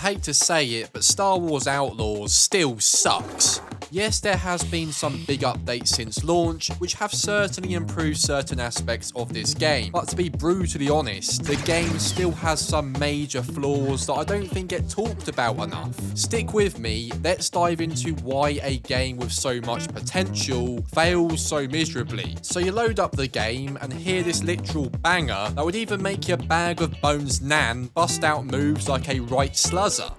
hate to say it, but Star Wars Outlaws still sucks. Yes, there has been some big updates since launch, which have certainly improved certain aspects of this game, but to be brutally honest, the game still has some major flaws that I don't think get talked about enough. Stick with me, let's dive into why a game with so much potential fails so miserably. So you load up the game and hear this literal banger that would even make your bag of bones nan bust out moves like a right sluzzer.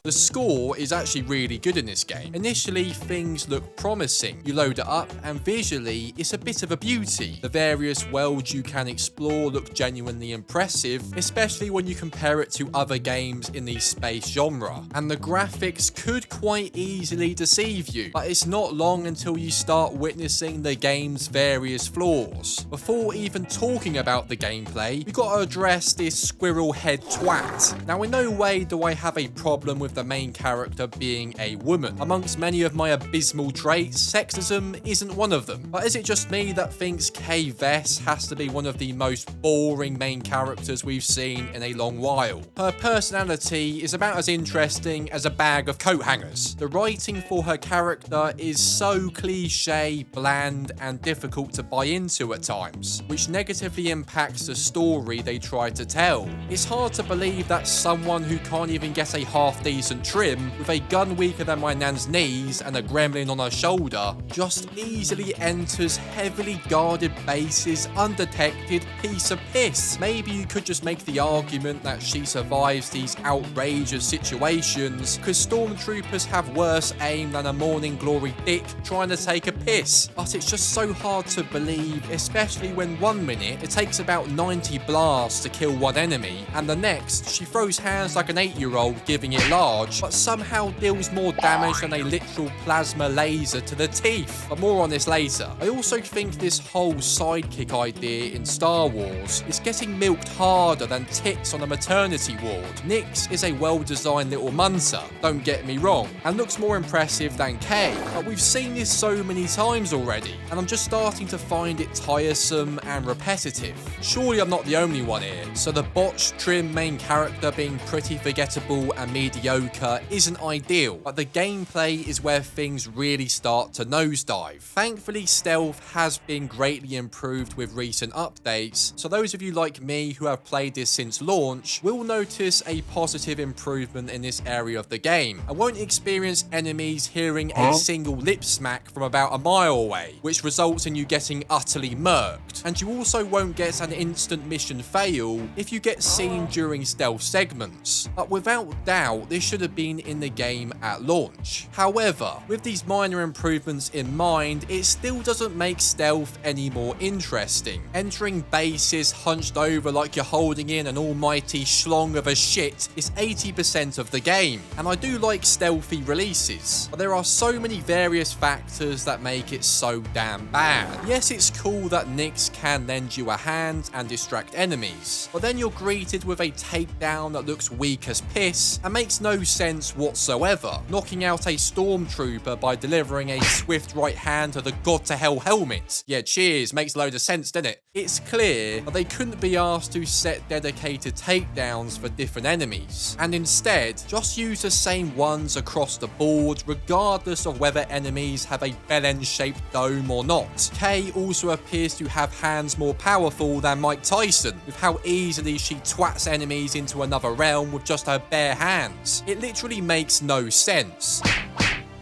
The score is actually really good in this game. Initially, things look promising. You load it up and visually, it's a bit of a beauty. The various worlds you can explore look genuinely impressive, especially when you compare it to other games in the space genre. And the graphics could quite easily deceive you, but it's not long until you start witnessing the game's various flaws. Before even talking about the gameplay, we've got to address this squirrel head twat. Now, in no way do I have a problem with the main character being a woman. Amongst many of my abysmal traits, sexism isn't one of them. But is it just me that thinks Kay Vess has to be one of the most boring main characters we've seen in a long while? Her personality is about as interesting as a bag of coat hangers. The writing for her character is so cliche, bland, and difficult to buy into at times, which negatively impacts the story they try to tell. It's hard to believe that someone who can't even get a half-decent trim, with a gun weaker than my nan's knees and a gremlin on her shoulder, just easily enters heavily guarded bases undetected piece of piss. Maybe you could just make the argument that she survives these outrageous situations because stormtroopers have worse aim than a morning glory dick trying to take a piss. But it's just so hard to believe, especially when 1 minute it takes about 90 blasts to kill one enemy, and the next she throws hands like an 8-year-old giving it large, but somehow deals more damage than a literal plasma laser to the teeth. But more on this later. I also think this whole sidekick idea in Star Wars is getting milked harder than tits on a maternity ward. Nyx is a well-designed little munter, don't get me wrong, and looks more impressive than Kay, but we've seen this so many times already, and I'm just starting to find it tiresome and repetitive. Surely I'm not the only one here, so the botched trim main character being pretty forgettable and mediocre isn't ideal, but the gameplay is where things really start to nosedive. Thankfully, stealth has been greatly improved with recent updates, so those of you like me who have played this since launch will notice a positive improvement in this area of the game, and won't experience enemies hearing a single lip smack from about a mile away, which results in you getting utterly murked. And you also won't get an instant mission fail if you get seen during stealth segments. But without doubt, this should have been in the game at launch. However, with these minor improvements in mind, it still doesn't make stealth any more interesting. Entering bases hunched over like you're holding in an almighty schlong of a shit is 80% of the game, and I do like stealthy releases, but there are so many various factors that make it so damn bad. Yes, it's cool that Nyx can lend you a hand and distract enemies, but then you're greeted with a takedown that looks weak as piss and makes no sense whatsoever, knocking out a stormtrooper by delivering a swift right hand to the god to hell helmet. Yeah, cheers, makes a load of sense, doesn't it? It's clear that they couldn't be asked to set dedicated takedowns for different enemies, and instead just use the same ones across the board regardless of whether enemies have a bell-end shaped dome or not. Kay also appears to have hands more powerful than Mike Tyson, with how easily she twats enemies into another realm with just her bare hands. It literally makes no sense.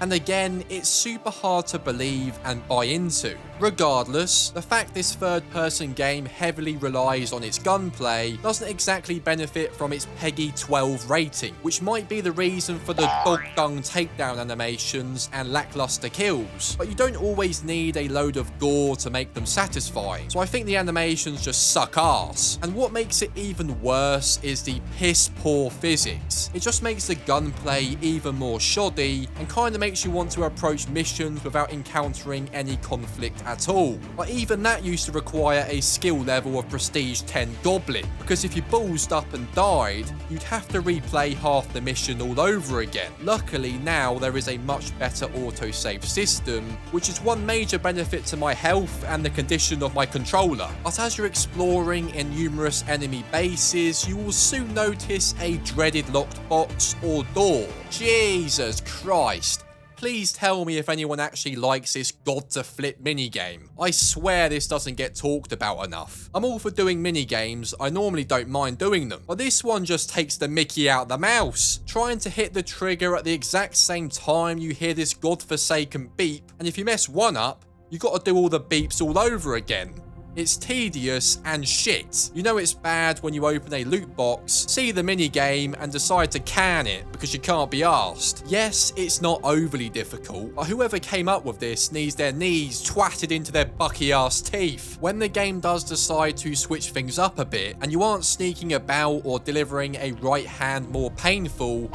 And again, it's super hard to believe and buy into. Regardless, the fact this third-person game heavily relies on its gunplay doesn't exactly benefit from its PEGI 12 rating, which might be the reason for the dog-dung takedown animations and lackluster kills, but you don't always need a load of gore to make them satisfying, so I think the animations just suck ass. And what makes it even worse is the piss-poor physics. It just makes the gunplay even more shoddy and kind of makes you want to approach missions without encountering any conflict at all. But even that used to require a skill level of Prestige 10 Goblin, because if you ballsed up and died, you'd have to replay half the mission all over again. Luckily now there is a much better autosave system, which is one major benefit to my health and the condition of my controller. But as you're exploring in numerous enemy bases, you will soon notice a dreaded locked box or door. Jesus Christ. Please tell me if anyone actually likes this God to Flip minigame. I swear this doesn't get talked about enough. I'm all for doing minigames, I normally don't mind doing them, but this one just takes the mickey out the mouse. Trying to hit the trigger at the exact same time you hear this godforsaken beep, and if you mess one up, you gotta do all the beeps all over again. It's tedious and shit. You know it's bad when you open a loot box, see the minigame and decide to can it because you can't be arsed. Yes, it's not overly difficult, but whoever came up with this needs their knees twatted into their bucky ass teeth. When the game does decide to switch things up a bit and you aren't sneaking about or delivering a right hand more painful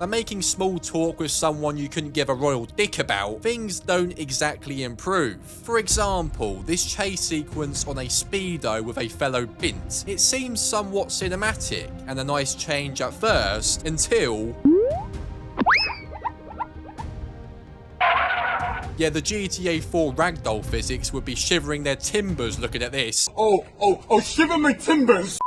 than making small talk with someone you couldn't give a royal dick about, things don't exactly improve. For example, this chase sequence on a speedo with a fellow bint. It seems somewhat cinematic and a nice change at first, until... yeah, the GTA 4 ragdoll physics would be shivering their timbers looking at this. Oh, shiver my timbers!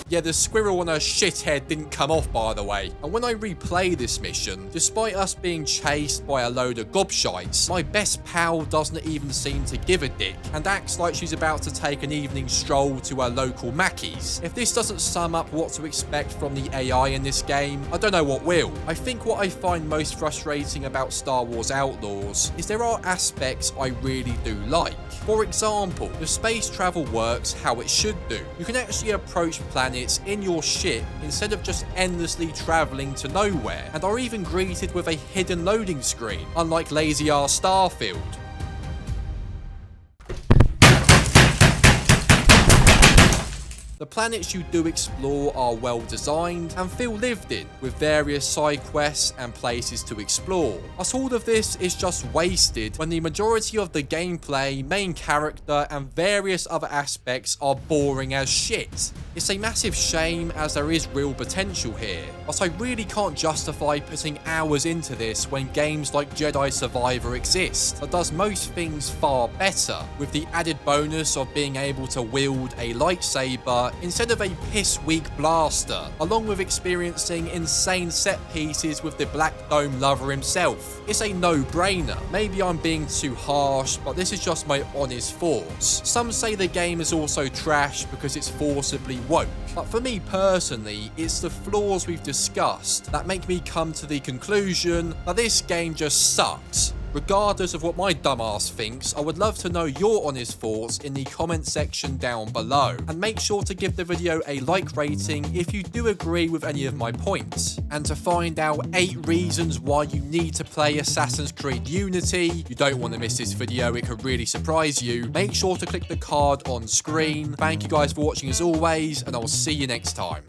Yeah, the squirrel on her shithead didn't come off, by the way. And when I replay this mission, despite us being chased by a load of gobshites, my best pal doesn't even seem to give a dick and acts like she's about to take an evening stroll to her local Mackey's. If this doesn't sum up what to expect from the AI in this game, I don't know what will. I think what I find most frustrating about Star Wars Outlaws is there are aspects I really do like. For example, the space travel works how it should do. You can actually approach planets in your ship instead of just endlessly travelling to nowhere, and are even greeted with a hidden loading screen, unlike lazy ass Starfield. The planets you do explore are well designed and feel lived in, with various side quests and places to explore. But all of this is just wasted when the majority of the gameplay, main character and various other aspects are boring as shit. It's a massive shame as there is real potential here, but I really can't justify putting hours into this when games like Jedi Survivor exist that does most things far better, with the added bonus of being able to wield a lightsaber instead of a piss-weak blaster, along with experiencing insane set pieces with the Black Dome lover himself. It's a no-brainer. Maybe I'm being too harsh, but this is just my honest thoughts. Some say the game is also trash because it's forcibly woke, but for me personally, it's the flaws we've discussed that make me come to the conclusion that this game just sucks. Regardless of what my dumbass thinks, I would love to know your honest thoughts in the comment section down below. And make sure to give the video a like rating if you do agree with any of my points. And to find out 8 reasons why you need to play Assassin's Creed Unity, you don't want to miss this video, it could really surprise you, make sure to click the card on screen. Thank you guys for watching as always, and I will see you next time.